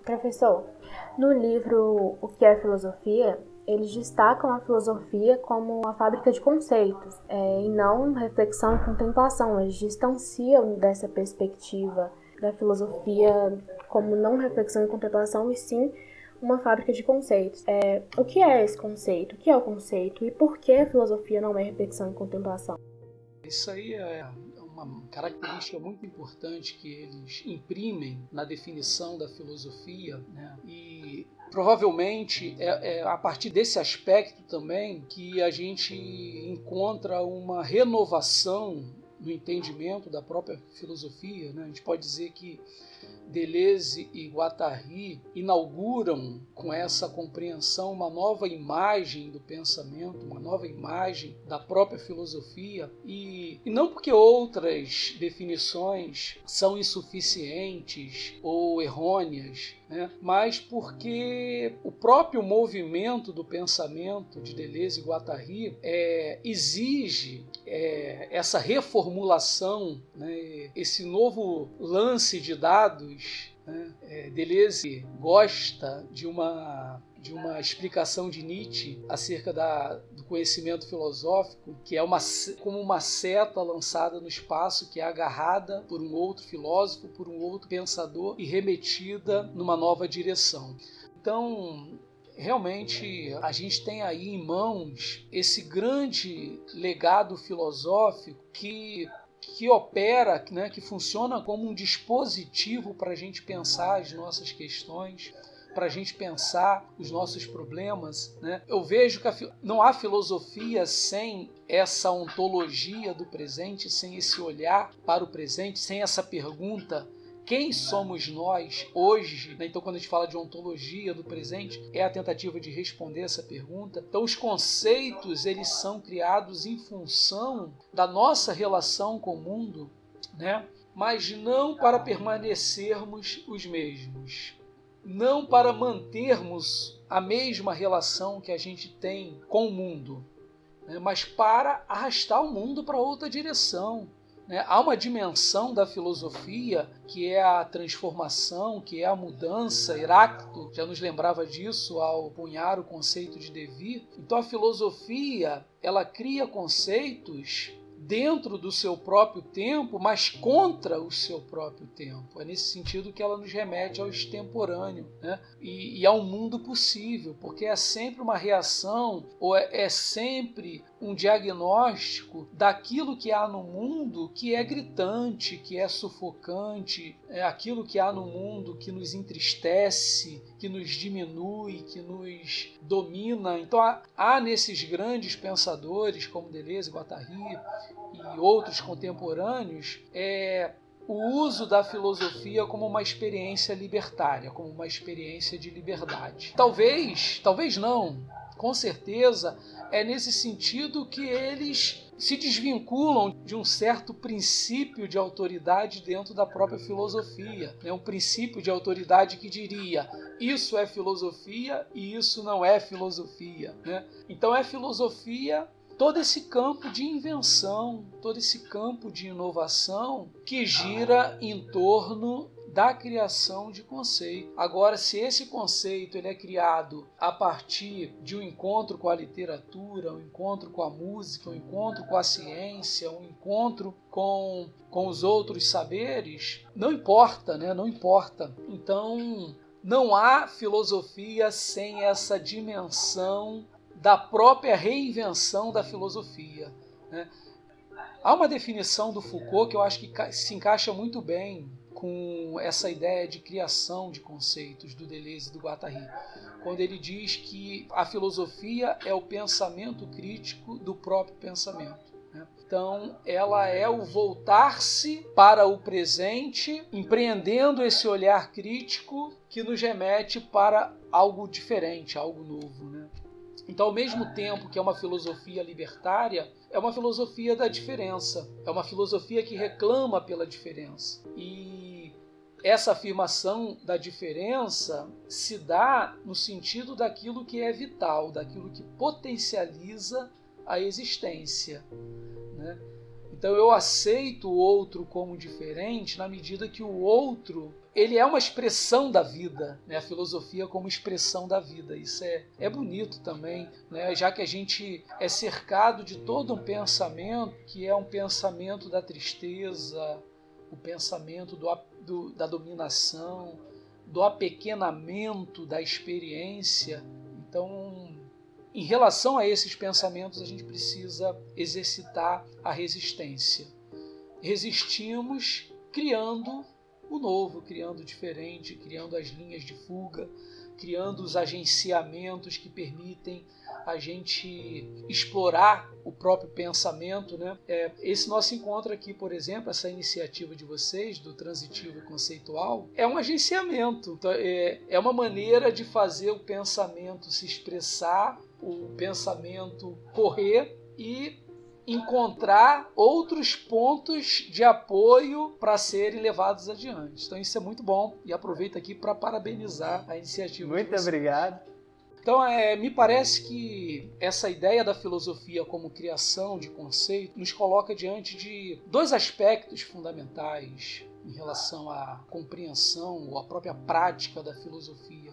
Professor, no livro O que é Filosofia, eles destacam a filosofia como uma fábrica de conceitos, e não reflexão e contemplação. Eles distanciam dessa perspectiva da filosofia como não reflexão e contemplação, e sim uma fábrica de conceitos. O que é esse conceito? O que é o conceito? E por que a filosofia não é reflexão e contemplação? Isso aí é uma característica muito importante que eles imprimem na definição da filosofia, né? E provavelmente é a partir desse aspecto também que a gente encontra uma renovação no entendimento da própria filosofia, né? A gente pode dizer que Deleuze e Guattari inauguram com essa compreensão uma nova imagem do pensamento, uma nova imagem da própria filosofia, e não porque outras definições são insuficientes ou errôneas, né? Mas porque o próprio movimento do pensamento de Deleuze e Guattari exige essa reformulação, né? Esse novo lance de dados, né? Deleuze gosta de uma explicação de Nietzsche acerca do conhecimento filosófico, que é como uma seta lançada no espaço, que é agarrada por um outro filósofo, por um outro pensador e remetida numa nova direção. Então, realmente, a gente tem aí em mãos esse grande legado filosófico que opera, né, que funciona como um dispositivo para a gente pensar as nossas questões, para a gente pensar os nossos problemas, né? Eu vejo que não há filosofia sem essa ontologia do presente, sem esse olhar para o presente, sem essa pergunta: quem somos nós hoje? Então, quando a gente fala de ontologia do presente, é a tentativa de responder essa pergunta. Então, os conceitos, eles são criados em função da nossa relação com o mundo, né? Mas não para permanecermos os mesmos, não para mantermos a mesma relação que a gente tem com o mundo, né? Mas para arrastar o mundo para outra direção. Há uma dimensão da filosofia que é a transformação, que é a mudança. Heráclito já nos lembrava disso ao cunhar o conceito de devir. Então a filosofia, ela cria conceitos dentro do seu próprio tempo, mas contra o seu próprio tempo. É nesse sentido que ela nos remete ao extemporâneo, né? E ao mundo possível, porque é sempre uma reação, ou é sempre um diagnóstico daquilo que há no mundo que é gritante, que é sufocante, é aquilo que há no mundo que nos entristece, que nos diminui, que nos domina. Então há nesses grandes pensadores como Deleuze, Guattari e outros contemporâneos o uso da filosofia como uma experiência libertária, como uma experiência de liberdade. Talvez não, com certeza é nesse sentido que eles se desvinculam de um certo princípio de autoridade dentro da própria filosofia. É um princípio de autoridade que diria: isso é filosofia e isso não é filosofia, né? Então é filosofia todo esse campo de invenção, todo esse campo de inovação que gira em torno da criação de conceito. Agora, se esse conceito ele é criado a partir de um encontro com a literatura, um encontro com a música, um encontro com a ciência, um encontro com os outros saberes, não importa, né? Não importa. Então, não há filosofia sem essa dimensão da própria reinvenção da filosofia, né? Há uma definição do Foucault que eu acho que se encaixa muito bem com essa ideia de criação de conceitos do Deleuze e do Guattari, quando ele diz que a filosofia é o pensamento crítico do próprio pensamento. Então, ela é o voltar-se para o presente, empreendendo esse olhar crítico que nos remete para algo diferente, algo novo, né? Então, ao mesmo tempo que é uma filosofia libertária, é uma filosofia da diferença, é uma filosofia que reclama pela diferença. E essa afirmação da diferença se dá no sentido daquilo que é vital, daquilo que potencializa a existência, né? Então eu aceito o outro como diferente na medida que o outro ele é uma expressão da vida, né? A filosofia como expressão da vida. Isso é bonito também, né? Já que a gente é cercado de todo um pensamento que é um pensamento da tristeza, o pensamento da dominação, do apequenamento da experiência. Então, em relação a esses pensamentos, a gente precisa exercitar a resistência. Resistimos criando o novo, criando o diferente, criando as linhas de fuga, criando os agenciamentos que permitem a gente explorar o próprio pensamento, né? Esse nosso encontro aqui, por exemplo, essa iniciativa de vocês, do Transitivo Conceitual, é um agenciamento. Então, é uma maneira de fazer o pensamento se expressar, o pensamento correr e encontrar outros pontos de apoio para serem levados adiante. Então isso é muito bom e aproveito aqui para parabenizar a iniciativa. Muito obrigado. Então me parece que essa ideia da filosofia como criação de conceito nos coloca diante de dois aspectos fundamentais em relação à compreensão ou à própria prática da filosofia,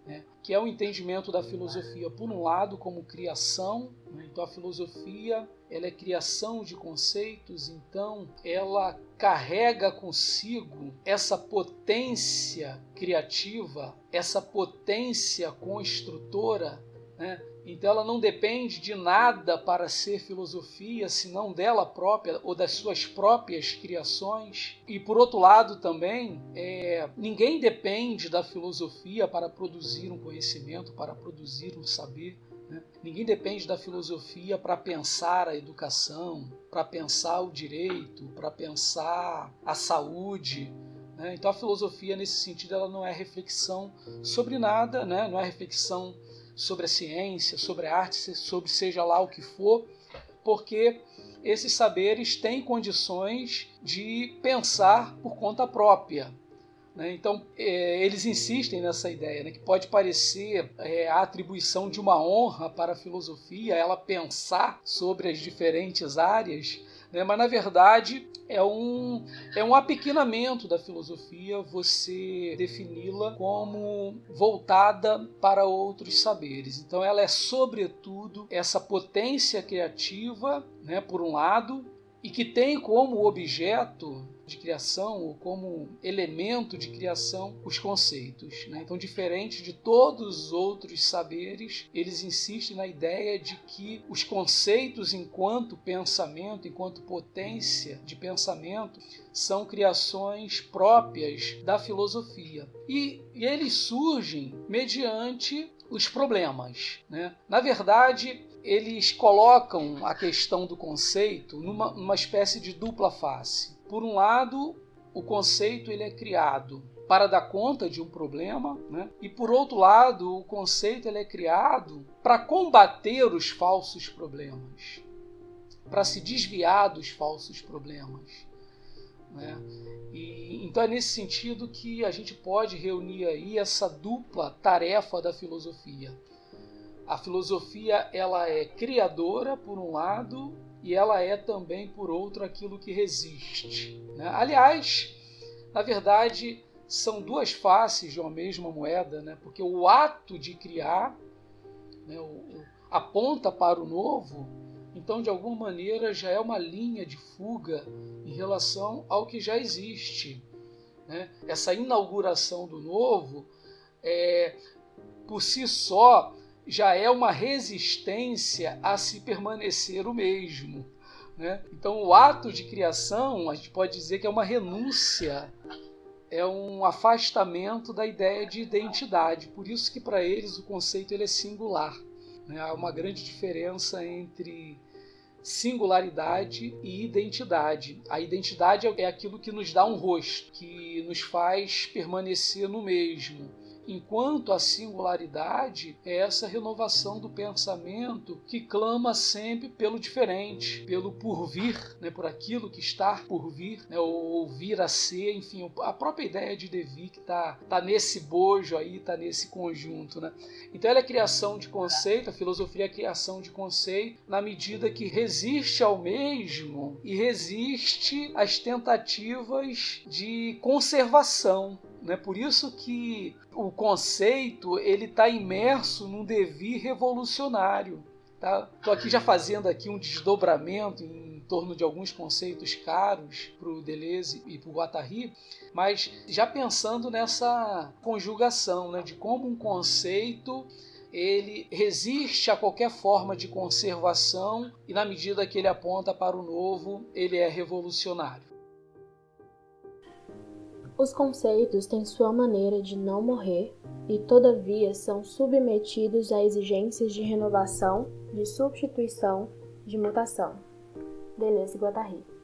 né? Que é o entendimento da filosofia, por um lado, como criação, né? Então a filosofia ela é criação de conceitos, então ela carrega consigo essa potência criativa, essa potência construtora, né? Então ela não depende de nada para ser filosofia, senão dela própria ou das suas próprias criações. E por outro lado também, ninguém depende da filosofia para produzir um conhecimento, para produzir um saber, né? Ninguém depende da filosofia para pensar a educação, para pensar o direito, para pensar a saúde, né? Então a filosofia nesse sentido ela não é reflexão sobre nada, né? Não é reflexão sobre a ciência, sobre a arte, sobre seja lá o que for, porque esses saberes têm condições de pensar por conta própria, né? Então, eles insistem nessa ideia, né, que pode parecer a atribuição de uma honra para a filosofia, ela pensar sobre as diferentes áreas, né, mas, na verdade, é um apequenamento da filosofia você defini-la como voltada para outros saberes. Então, ela é, sobretudo, essa potência criativa, né, por um lado, e que tem como objeto de criação ou como elemento de criação os conceitos, né? Então, diferente de todos os outros saberes, eles insistem na ideia de que os conceitos enquanto pensamento, enquanto potência de pensamento, são criações próprias da filosofia. E eles surgem mediante os problemas, né? Na verdade, eles colocam a questão do conceito numa espécie de dupla face. Por um lado, o conceito ele é criado para dar conta de um problema, né? E por outro lado, o conceito ele é criado para combater os falsos problemas, para se desviar dos falsos problemas, né? E então é nesse sentido que a gente pode reunir aí essa dupla tarefa da filosofia. A filosofia ela é criadora por um lado e ela é também por outro aquilo que resiste, né? Aliás, na verdade, são duas faces de uma mesma moeda, né? Porque o ato de criar, né, aponta para o novo, então de alguma maneira já é uma linha de fuga em relação ao que já existe, né? Essa inauguração do novo por si só já é uma resistência a se permanecer o mesmo, né? Então o ato de criação, a gente pode dizer que é uma renúncia, é um afastamento da ideia de identidade. Por isso que para eles o conceito ele é singular, né? Há uma grande diferença entre singularidade e identidade. A identidade é aquilo que nos dá um rosto, que nos faz permanecer no mesmo. enquanto a singularidade é essa renovação do pensamento que clama sempre pelo diferente, pelo porvir, né, por aquilo que está por vir, né, ou vir a ser, enfim, a própria ideia de devir que está nesse bojo aí, está nesse conjunto, né? Então ela é criação de conceito, a filosofia é criação de conceito na medida que resiste ao mesmo e resiste às tentativas de conservação. Né? Por isso que o conceito ele está imerso num devir revolucionário. Estou aqui já fazendo aqui um desdobramento em torno de alguns conceitos caros para o Deleuze e para o Guattari, mas já pensando nessa conjugação, né, de como um conceito ele resiste a qualquer forma de conservação e na medida que ele aponta para o novo, ele é revolucionário. Os conceitos têm sua maneira de não morrer e, todavia, são submetidos a exigências de renovação, de substituição, de mutação. Deleuze e Guattari.